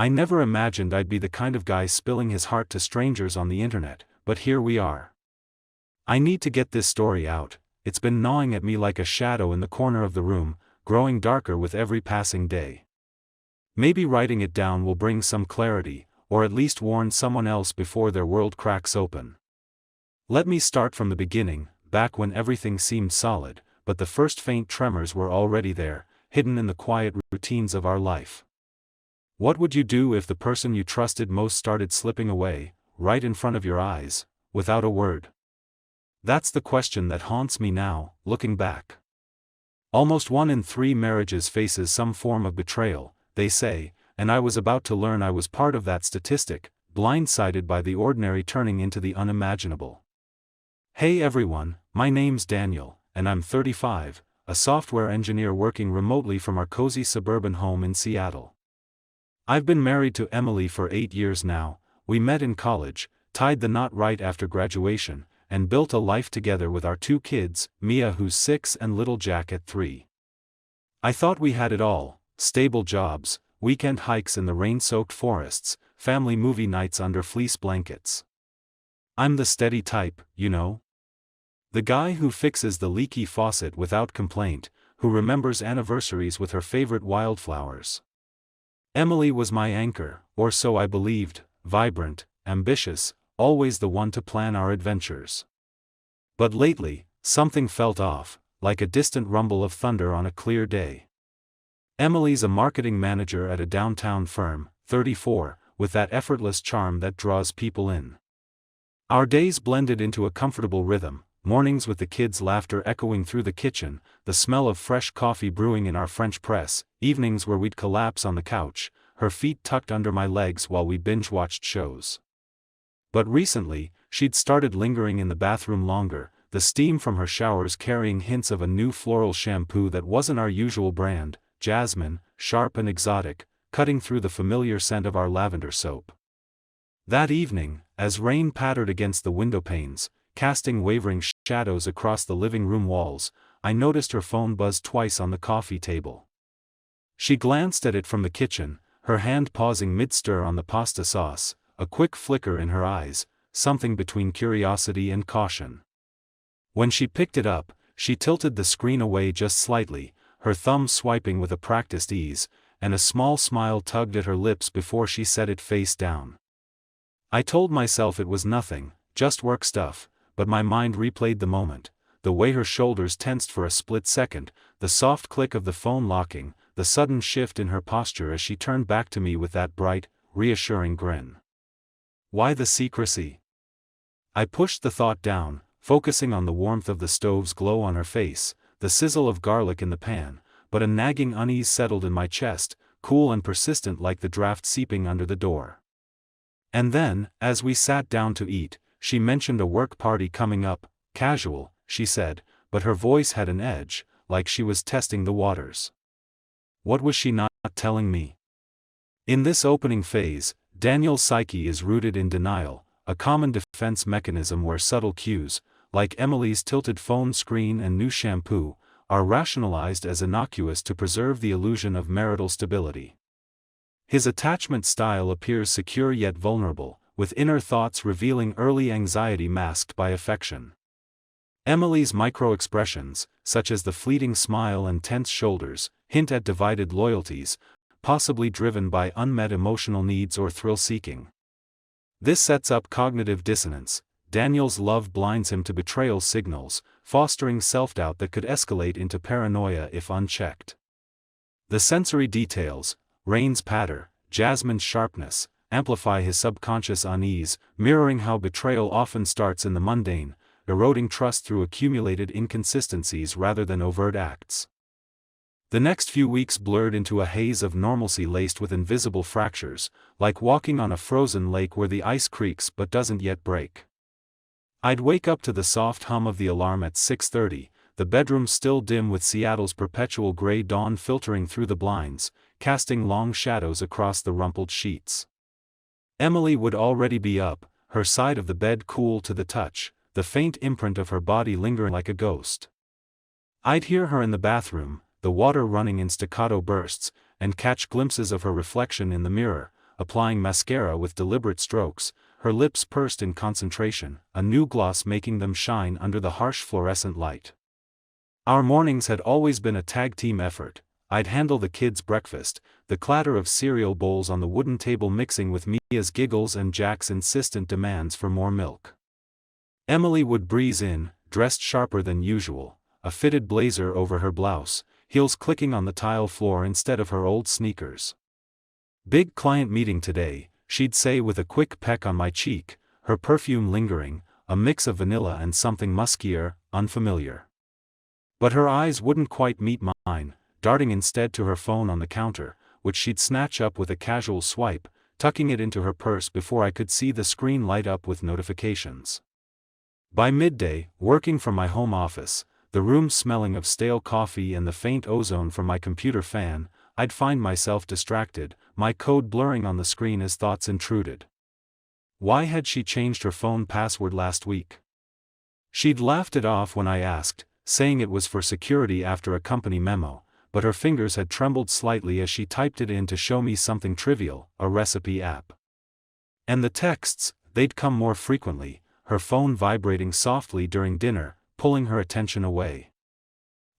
I never imagined I'd be the kind of guy spilling his heart to strangers on the internet, but here we are. I need to get this story out. It's been gnawing at me like a shadow in the corner of the room, growing darker with every passing day. Maybe writing it down will bring some clarity, or at least warn someone else before their world cracks open. Let me start from the beginning, back when everything seemed solid, but the first faint tremors were already there, hidden in the quiet routines of our life. What would you do if the person you trusted most started slipping away, right in front of your eyes, without a word? That's the question that haunts me now, looking back. Almost 1 in 3 marriages faces some form of betrayal, they say, and I was about to learn I was part of that statistic, blindsided by the ordinary turning into the unimaginable. Hey everyone, my name's Daniel, and I'm 35, a software engineer working remotely from our cozy suburban home in Seattle. I've been married to Emily for 8 years now. We met in college, tied the knot right after graduation, and built a life together with our 2 kids, Mia who's 6 and little Jack at 3. I thought we had it all: stable jobs, weekend hikes in the rain-soaked forests, family movie nights under fleece blankets. I'm the steady type, you know. The guy who fixes the leaky faucet without complaint, who remembers anniversaries with her favorite wildflowers. Emily was my anchor, or so I believed, vibrant, ambitious, always the one to plan our adventures. But lately, something felt off, like a distant rumble of thunder on a clear day. Emily's a marketing manager at a downtown firm, 34, with that effortless charm that draws people in. Our days blended into a comfortable rhythm, mornings with the kids' laughter echoing through the kitchen, the smell of fresh coffee brewing in our French press, evenings where we'd collapse on the couch, her feet tucked under my legs while we binge-watched shows. But recently, she'd started lingering in the bathroom longer, the steam from her showers carrying hints of a new floral shampoo that wasn't our usual brand, jasmine, sharp and exotic, cutting through the familiar scent of our lavender soap. That evening, as rain pattered against the window panes, casting wavering shadows across the living room walls, I noticed her phone buzz twice on the coffee table. She glanced at it from the kitchen, her hand pausing mid-stir on the pasta sauce, a quick flicker in her eyes, something between curiosity and caution. When she picked it up, she tilted the screen away just slightly, her thumb swiping with a practiced ease, and a small smile tugged at her lips before she set it face down. I told myself it was nothing, just work stuff, but my mind replayed the moment, the way her shoulders tensed for a split second, the soft click of the phone locking, the sudden shift in her posture as she turned back to me with that bright, reassuring grin. Why the secrecy? I pushed the thought down, focusing on the warmth of the stove's glow on her face, the sizzle of garlic in the pan, but a nagging unease settled in my chest, cool and persistent like the draft seeping under the door. And then, as we sat down to eat, she mentioned a work party coming up, casual, she said, but her voice had an edge, like she was testing the waters. What was she not telling me? In this opening phase, Daniel's psyche is rooted in denial, a common defense mechanism where subtle cues, like Emily's tilted phone screen and new shampoo, are rationalized as innocuous to preserve the illusion of marital stability. His attachment style appears secure yet vulnerable, with inner thoughts revealing early anxiety masked by affection. Emily's micro-expressions, such as the fleeting smile and tense shoulders, hint at divided loyalties, possibly driven by unmet emotional needs or thrill-seeking. This sets up cognitive dissonance. Daniel's love blinds him to betrayal signals, fostering self-doubt that could escalate into paranoia if unchecked. The sensory details, rain's patter, Jasmine's sharpness, amplify his subconscious unease, mirroring how betrayal often starts in the mundane, eroding trust through accumulated inconsistencies rather than overt acts. The next few weeks blurred into a haze of normalcy laced with invisible fractures, like walking on a frozen lake where the ice creaks but doesn't yet break. I'd wake up to the soft hum of the alarm at 6:30, the bedroom still dim with Seattle's perpetual gray dawn filtering through the blinds, casting long shadows across the rumpled sheets. Emily would already be up, her side of the bed cool to the touch, the faint imprint of her body lingering like a ghost. I'd hear her in the bathroom, the water running in staccato bursts, and catch glimpses of her reflection in the mirror, applying mascara with deliberate strokes, her lips pursed in concentration, a new gloss making them shine under the harsh fluorescent light. Our mornings had always been a tag-team effort. I'd handle the kids' breakfast, the clatter of cereal bowls on the wooden table mixing with Mia's giggles and Jack's insistent demands for more milk. Emily would breeze in, dressed sharper than usual, a fitted blazer over her blouse, heels clicking on the tile floor instead of her old sneakers. "Big client meeting today," she'd say with a quick peck on my cheek, her perfume lingering, a mix of vanilla and something muskier, unfamiliar. But her eyes wouldn't quite meet mine, darting instead to her phone on the counter, which she'd snatch up with a casual swipe, tucking it into her purse before I could see the screen light up with notifications. By midday, working from my home office, the room smelling of stale coffee and the faint ozone from my computer fan, I'd find myself distracted, my code blurring on the screen as thoughts intruded. Why had she changed her phone password last week? She'd laughed it off when I asked, saying it was for security after a company memo, but her fingers had trembled slightly as she typed it in to show me something trivial, a recipe app. And the texts, they'd come more frequently, her phone vibrating softly during dinner, pulling her attention away.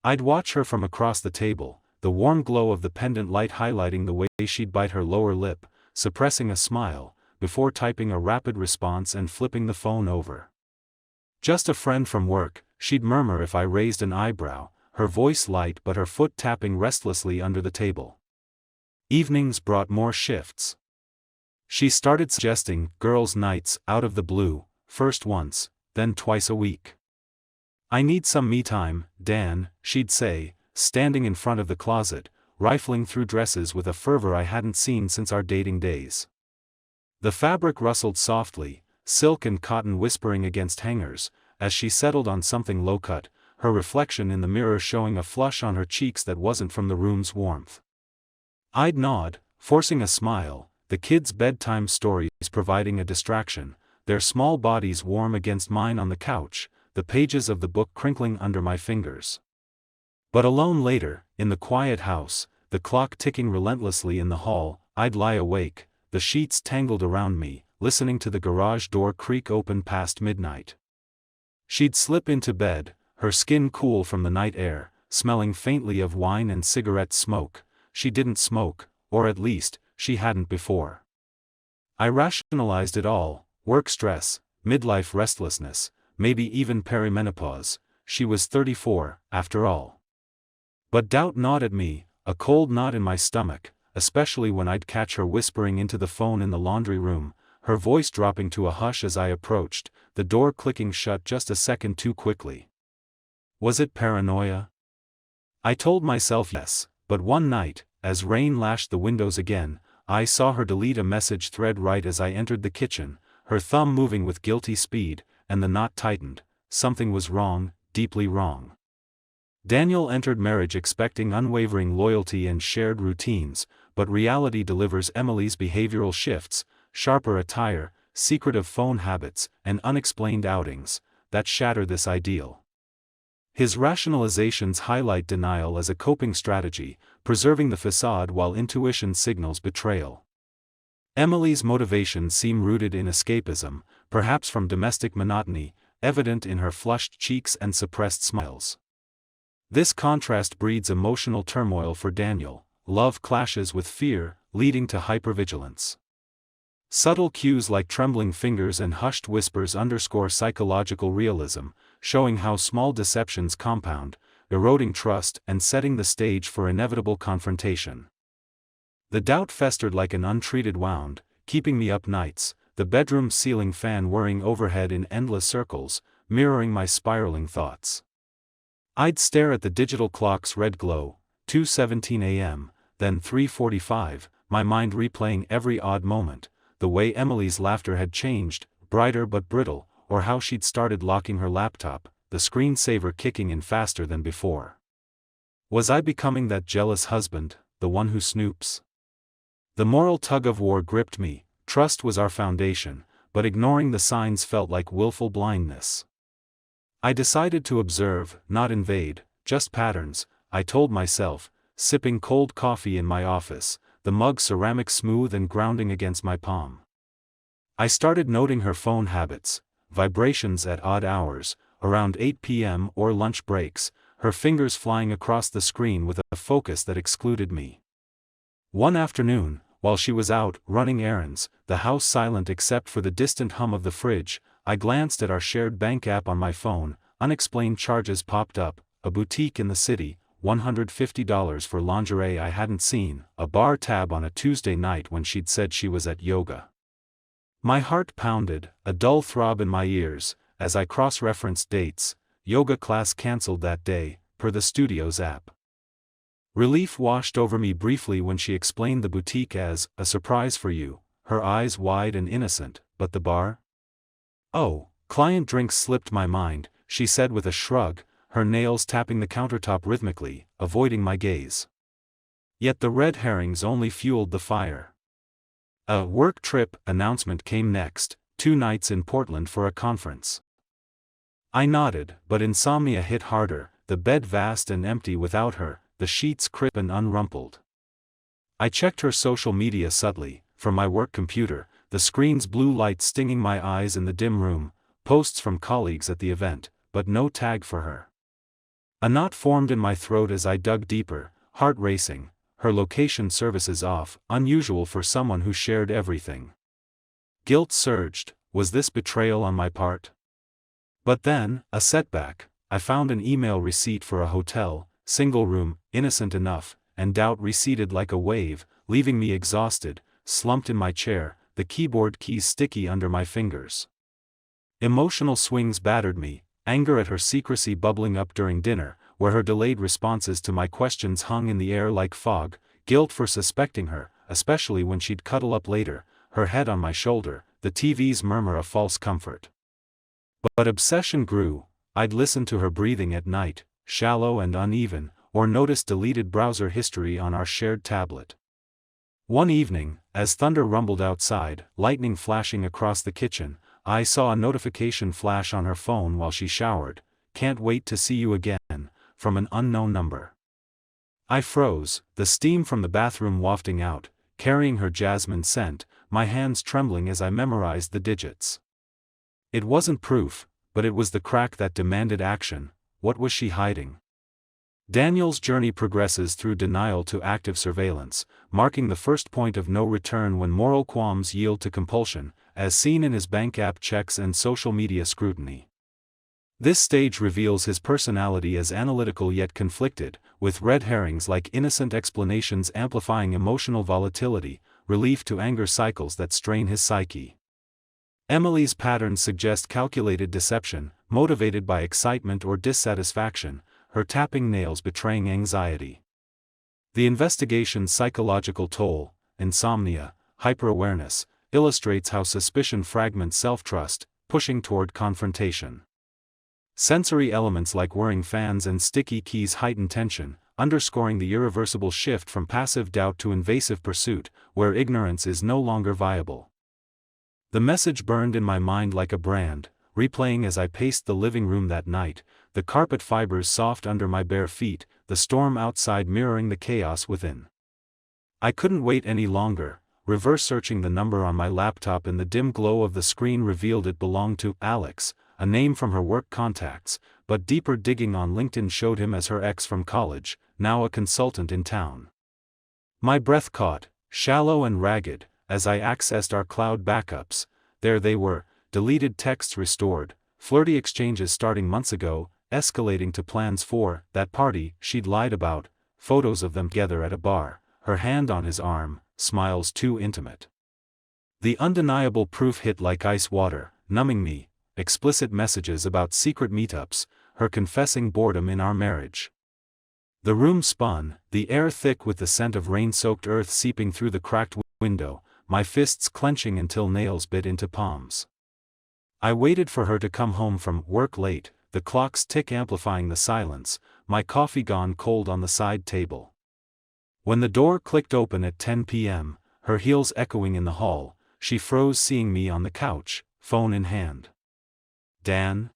I'd watch her from across the table, the warm glow of the pendant light highlighting the way she'd bite her lower lip, suppressing a smile, before typing a rapid response and flipping the phone over. "Just a friend from work," she'd murmur if I raised an eyebrow, her voice light but her foot tapping restlessly under the table. Evenings brought more shifts. She started suggesting girls' nights out of the blue, first once, then twice a week. "I need some me time, Dan," she'd say, standing in front of the closet, rifling through dresses with a fervor I hadn't seen since our dating days. The fabric rustled softly, silk and cotton whispering against hangers, as she settled on something low-cut, her reflection in the mirror showing a flush on her cheeks that wasn't from the room's warmth. I'd nod, forcing a smile, the kids' bedtime stories providing a distraction, their small bodies warm against mine on the couch, the pages of the book crinkling under my fingers. But alone later, in the quiet house, the clock ticking relentlessly in the hall, I'd lie awake, the sheets tangled around me, listening to the garage door creak open past midnight. She'd slip into bed, her skin cool from the night air, smelling faintly of wine and cigarette smoke. She didn't smoke, or at least, she hadn't before. I rationalized it all, work stress, midlife restlessness, maybe even perimenopause. She was 34, after all. But doubt gnawed at me, a cold knot in my stomach, especially when I'd catch her whispering into the phone in the laundry room, her voice dropping to a hush as I approached, the door clicking shut just a second too quickly. Was it paranoia? I told myself yes, but one night, as rain lashed the windows again, I saw her delete a message thread right as I entered the kitchen, her thumb moving with guilty speed, and the knot tightened. Something was wrong, deeply wrong. Daniel entered marriage expecting unwavering loyalty and shared routines, but reality delivers Emily's behavioral shifts, sharper attire, secretive phone habits, and unexplained outings, that shatter this ideal. His rationalizations highlight denial as a coping strategy, preserving the facade while intuition signals betrayal. Emily's motivations seem rooted in escapism, perhaps from domestic monotony, evident in her flushed cheeks and suppressed smiles. This contrast breeds emotional turmoil for Daniel. Love clashes with fear, leading to hypervigilance. Subtle cues like trembling fingers and hushed whispers underscore psychological realism, showing how small deceptions compound, eroding trust and setting the stage for inevitable confrontation. The doubt festered like an untreated wound, keeping me up nights, the bedroom ceiling fan whirring overhead in endless circles, mirroring my spiraling thoughts. I'd stare at the digital clock's red glow, 2:17 a.m., then 3:45, my mind replaying every odd moment, the way Emily's laughter had changed, brighter but brittle, or how she'd started locking her laptop, the screensaver kicking in faster than before. Was I becoming that jealous husband, the one who snoops? The moral tug-of-war gripped me. Trust was our foundation, but ignoring the signs felt like willful blindness. I decided to observe, not invade, just patterns, I told myself, sipping cold coffee in my office, the mug ceramic smooth and grounding against my palm. I started noting her phone habits, vibrations at odd hours, around 8 p.m. or lunch breaks, her fingers flying across the screen with a focus that excluded me. One afternoon, while she was out running errands, the house silent except for the distant hum of the fridge, I glanced at our shared bank app on my phone. Unexplained charges popped up, a boutique in the city, $150 for lingerie I hadn't seen, a bar tab on a Tuesday night when she'd said she was at yoga. My heart pounded, a dull throb in my ears, as I cross-referenced dates. Yoga class cancelled that day, per the studio's app. Relief washed over me briefly when she explained the boutique as a surprise for you, her eyes wide and innocent, but the bar? Oh, client drinks slipped my mind, she said with a shrug, her nails tapping the countertop rhythmically, avoiding my gaze. Yet the red herrings only fueled the fire. A work trip announcement came next, 2 nights in Portland for a conference. I nodded, but insomnia hit harder, the bed vast and empty without her, the sheets crisp and unrumpled. I checked her social media subtly, from my work computer, the screen's blue light stinging my eyes in the dim room, posts from colleagues at the event, but no tag for her. A knot formed in my throat as I dug deeper, heart racing, her location services off, unusual for someone who shared everything. Guilt surged, was this betrayal on my part? But then, a setback, I found an email receipt for a hotel, single room, innocent enough, and doubt receded like a wave, leaving me exhausted, slumped in my chair, the keyboard keys sticky under my fingers. Emotional swings battered me, anger at her secrecy bubbling up during dinner, where her delayed responses to my questions hung in the air like fog, guilt for suspecting her, especially when she'd cuddle up later, her head on my shoulder, the TV's murmur of false comfort. But obsession grew. I'd listen to her breathing at night, shallow and uneven, or notice deleted browser history on our shared tablet. One evening, as thunder rumbled outside, lightning flashing across the kitchen, I saw a notification flash on her phone while she showered, "Can't wait to see you again," from an unknown number. I froze, the steam from the bathroom wafting out, carrying her jasmine scent, my hands trembling as I memorized the digits. It wasn't proof, but it was the crack that demanded action. What was she hiding? Daniel's journey progresses through denial to active surveillance, marking the first point of no return when moral qualms yield to compulsion, as seen in his bank app checks and social media scrutiny. This stage reveals his personality as analytical yet conflicted, with red herrings like innocent explanations amplifying emotional volatility, relief to anger cycles that strain his psyche. Emily's patterns suggest calculated deception, motivated by excitement or dissatisfaction, her tapping nails betraying anxiety. The investigation's psychological toll, insomnia, hyperawareness, illustrates how suspicion fragments self-trust, pushing toward confrontation. Sensory elements like whirring fans and sticky keys heighten tension, underscoring the irreversible shift from passive doubt to invasive pursuit, where ignorance is no longer viable. The message burned in my mind like a brand, replaying as I paced the living room that night, the carpet fibers soft under my bare feet, the storm outside mirroring the chaos within. I couldn't wait any longer. Reverse searching the number on my laptop in the dim glow of the screen revealed it belonged to Alex, a name from her work contacts, but deeper digging on LinkedIn showed him as her ex from college, now a consultant in town. My breath caught, shallow and ragged, as I accessed our cloud backups. There they were, deleted texts restored, flirty exchanges starting months ago, escalating to plans for that party she'd lied about, photos of them together at a bar, her hand on his arm, smiles too intimate. The undeniable proof hit like ice water, numbing me, explicit messages about secret meetups, her confessing boredom in our marriage. The room spun, the air thick with the scent of rain-soaked earth seeping through the cracked window, my fists clenching until nails bit into palms. I waited for her to come home from work late, the clock's tick amplifying the silence, my coffee gone cold on the side table. When the door clicked open at 10 p.m., her heels echoing in the hall, she froze seeing me on the couch, phone in hand. "Dan?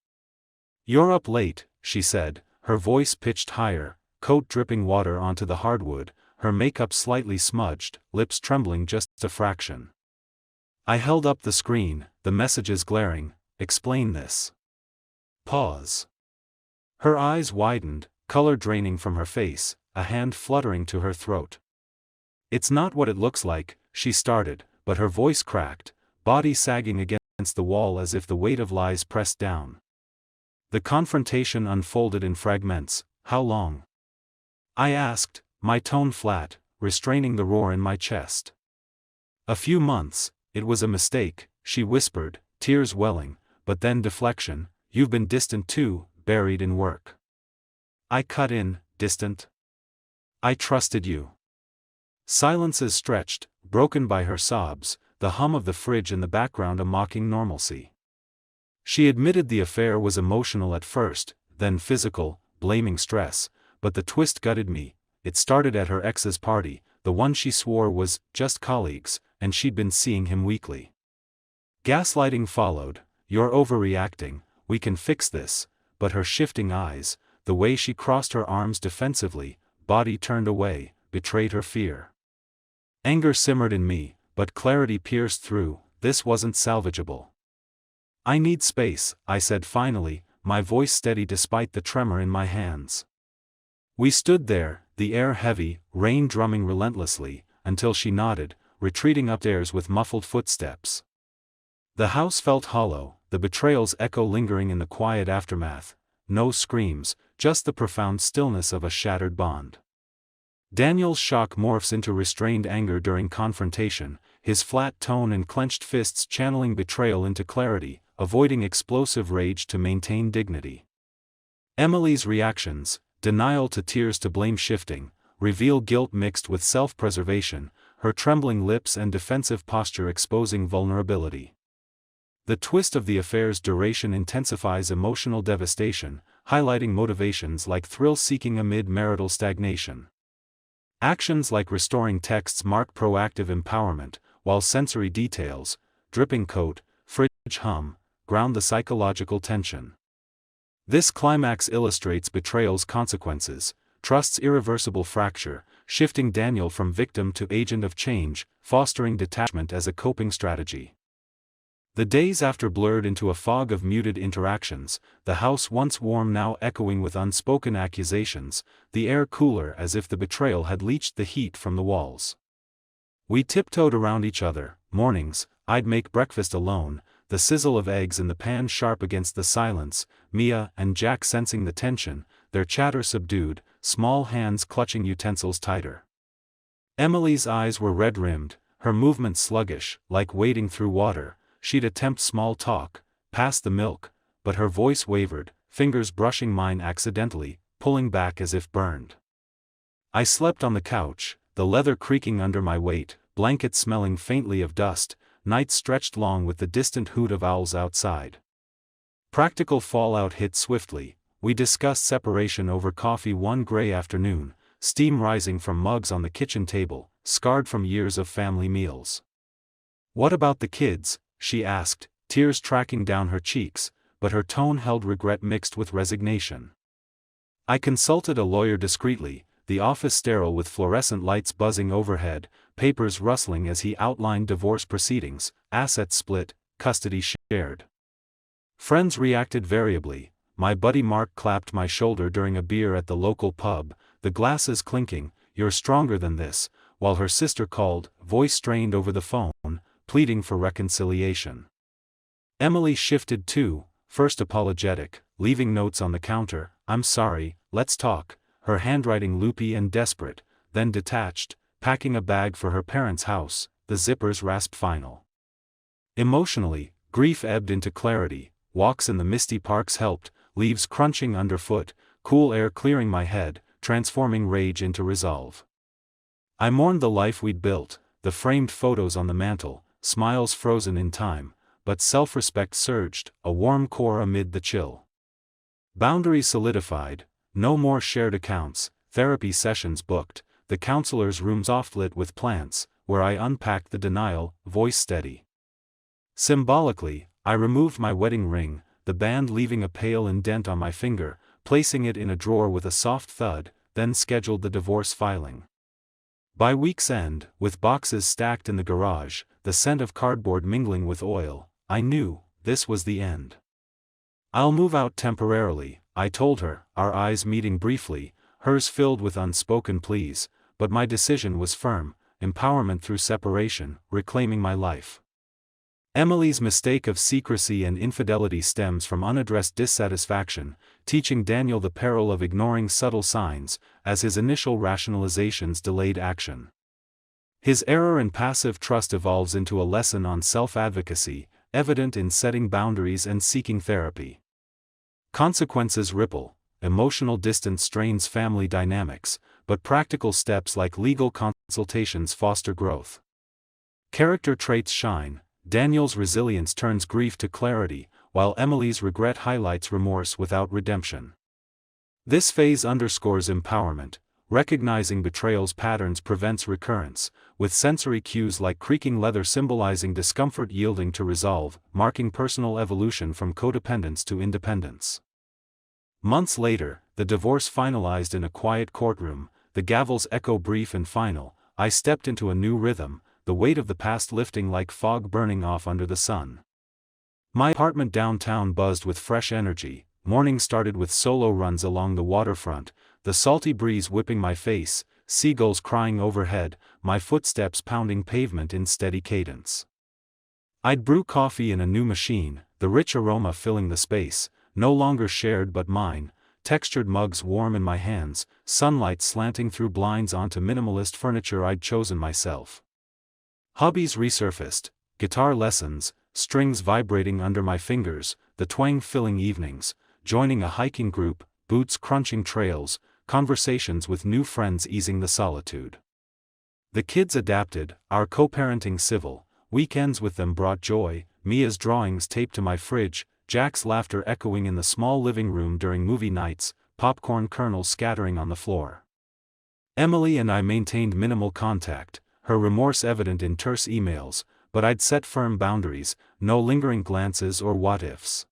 You're up late," she said, her voice pitched higher, coat dripping water onto the hardwood, her makeup slightly smudged, lips trembling just a fraction. I held up the screen, the messages glaring. Explain this. Pause. Her eyes widened, color draining from her face, a hand fluttering to her throat. It's not what it looks like, she started, but her voice cracked, body sagging against the wall as if the weight of lies pressed down. The confrontation unfolded in fragments. How long? I asked, my tone flat, restraining the roar in my chest. A few months. It was a mistake, she whispered, tears welling, but then deflection. You've been distant too, buried in work. I cut in, distant? I trusted you. Silences stretched, broken by her sobs, the hum of the fridge in the background a mocking normalcy. She admitted the affair was emotional at first, then physical, blaming stress, but the twist gutted me. It started at her ex's party, the one she swore was just colleagues, and she'd been seeing him weekly. Gaslighting followed. You're overreacting, we can fix this, but her shifting eyes, the way she crossed her arms defensively, body turned away, betrayed her fear. Anger simmered in me, but clarity pierced through. This wasn't salvageable. I need space, I said finally, my voice steady despite the tremor in my hands. We stood there, the air heavy, rain drumming relentlessly, until she nodded, retreating upstairs with muffled footsteps. The house felt hollow, the betrayal's echo lingering in the quiet aftermath. No screams, just the profound stillness of a shattered bond. Daniel's shock morphs into restrained anger during confrontation, his flat tone and clenched fists channeling betrayal into clarity, avoiding explosive rage to maintain dignity. Emily's reactions, denial to tears to blame shifting, reveal guilt mixed with self-preservation, her trembling lips and defensive posture exposing vulnerability. The twist of the affair's duration intensifies emotional devastation, highlighting motivations like thrill-seeking amid marital stagnation. Actions like restoring texts mark proactive empowerment, while sensory details, dripping coat, fridge hum, ground the psychological tension. This climax illustrates betrayal's consequences, trust's irreversible fracture, shifting Daniel from victim to agent of change, fostering detachment as a coping strategy. The days after blurred into a fog of muted interactions, the house once warm now echoing with unspoken accusations, the air cooler as if the betrayal had leached the heat from the walls. We tiptoed around each other. Mornings, I'd make breakfast alone, the sizzle of eggs in the pan sharp against the silence, Mia and Jack sensing the tension, their chatter subdued, small hands clutching utensils tighter. Emily's eyes were red-rimmed, her movements sluggish, like wading through water. She'd attempt small talk, pass the milk, but her voice wavered, fingers brushing mine accidentally, pulling back as if burned. I slept on the couch, the leather creaking under my weight, blankets smelling faintly of dust, nights stretched long with the distant hoot of owls outside. Practical fallout hit swiftly. We discussed separation over coffee one gray afternoon, steam rising from mugs on the kitchen table, scarred from years of family meals. What about the kids? She asked, tears tracking down her cheeks, but her tone held regret mixed with resignation. I consulted a lawyer discreetly, the office sterile with fluorescent lights buzzing overhead, papers rustling as he outlined divorce proceedings, assets split, custody shared. Friends reacted variably. My buddy Mark clapped my shoulder during a beer at the local pub, the glasses clinking, "You're stronger than this," while her sister called, voice strained over the phone, pleading for reconciliation. Emily shifted too, first apologetic, leaving notes on the counter, "I'm sorry, let's talk," her handwriting loopy and desperate, then detached, packing a bag for her parents' house, the zippers rasped final. Emotionally, grief ebbed into clarity, walks in the misty parks helped, leaves crunching underfoot, cool air clearing my head, transforming rage into resolve. I mourned the life we'd built, the framed photos on the mantel, smiles frozen in time, but self-respect surged, a warm core amid the chill. Boundaries solidified, no more shared accounts, therapy sessions booked, the counselor's room soft-lit with plants, where I unpacked the denial, voice steady. Symbolically, I removed my wedding ring, the band leaving a pale indent on my finger, placing it in a drawer with a soft thud, then scheduled the divorce filing. By week's end, with boxes stacked in the garage, the scent of cardboard mingling with oil, I knew this was the end. "I'll move out temporarily," I told her, our eyes meeting briefly, hers filled with unspoken pleas, but my decision was firm: empowerment through separation, reclaiming my life. Emily's mistake of secrecy and infidelity stems from unaddressed dissatisfaction, teaching Daniel the peril of ignoring subtle signs, as his initial rationalizations delayed action. His error in passive trust evolves into a lesson on self-advocacy, evident in setting boundaries and seeking therapy. Consequences ripple. Emotional distance strains family dynamics, but practical steps like legal consultations foster growth. Character traits shine. Daniel's resilience turns grief to clarity, while Emily's regret highlights remorse without redemption. This phase underscores empowerment. Recognizing betrayal's patterns prevents recurrence, with sensory cues like creaking leather symbolizing discomfort yielding to resolve, marking personal evolution from codependence to independence. Months later, the divorce finalized in a quiet courtroom, the gavel's echo brief and final. I stepped into a new rhythm, the weight of the past lifting like fog burning off under the sun. My apartment downtown buzzed with fresh energy. Morning started with solo runs along the waterfront, the salty breeze whipping my face, seagulls crying overhead, my footsteps pounding pavement in steady cadence. I'd brew coffee in a new machine, the rich aroma filling the space, no longer shared but mine, textured mugs warm in my hands, sunlight slanting through blinds onto minimalist furniture I'd chosen myself. Hobbies resurfaced: guitar lessons, strings vibrating under my fingers, the twang filling evenings, joining a hiking group, boots crunching trails, conversations with new friends easing the solitude. The kids adapted, our co-parenting civil, weekends with them brought joy, Mia's drawings taped to my fridge, Jack's laughter echoing in the small living room during movie nights, popcorn kernels scattering on the floor. Emily and I maintained minimal contact, her remorse evident in terse emails, but I'd set firm boundaries, no lingering glances or what-ifs.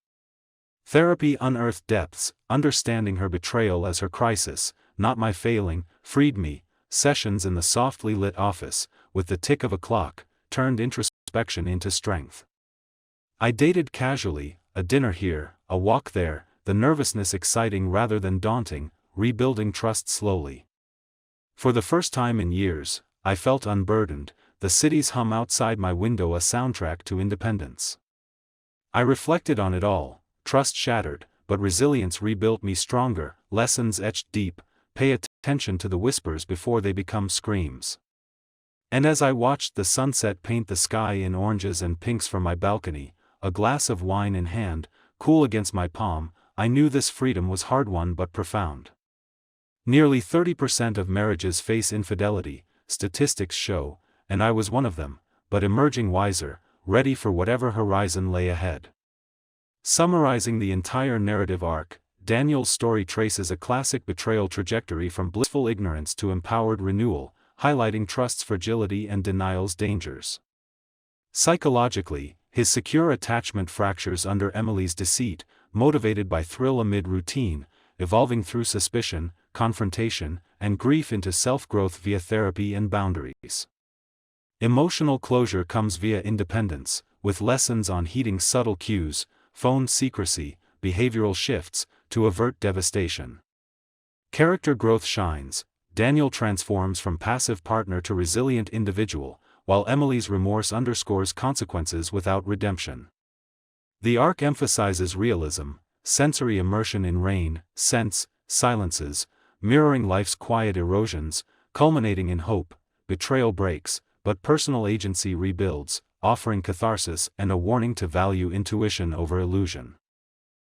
Therapy unearthed depths, understanding her betrayal as her crisis, not my failing, freed me. Sessions in the softly lit office, with the tick of a clock, turned introspection into strength. I dated casually, a dinner here, a walk there, the nervousness exciting rather than daunting, rebuilding trust slowly. For the first time in years, I felt unburdened, the city's hum outside my window a soundtrack to independence. I reflected on it all, trust shattered, but resilience rebuilt me stronger, lessons etched deep, pay attention to the whispers before they become screams. And as I watched the sunset paint the sky in oranges and pinks from my balcony, a glass of wine in hand, cool against my palm, I knew this freedom was hard-won but profound. Nearly 30% of marriages face infidelity, statistics show, and I was one of them, but emerging wiser, ready for whatever horizon lay ahead. Summarizing the entire narrative arc, Daniel's story traces a classic betrayal trajectory from blissful ignorance to empowered renewal, highlighting trust's fragility and denial's dangers. Psychologically, his secure attachment fractures under Emily's deceit, motivated by thrill amid routine, evolving through suspicion, confrontation, and grief into self-growth via therapy and boundaries. Emotional closure comes via independence, with lessons on heeding subtle cues, phone secrecy, behavioral shifts, to avert devastation. Character growth shines. Daniel transforms from passive partner to resilient individual, while Emily's remorse underscores consequences without redemption. The arc emphasizes realism, sensory immersion in rain, scents, silences, mirroring life's quiet erosions, culminating in hope. Betrayal breaks, but personal agency rebuilds, offering catharsis and a warning to value intuition over illusion.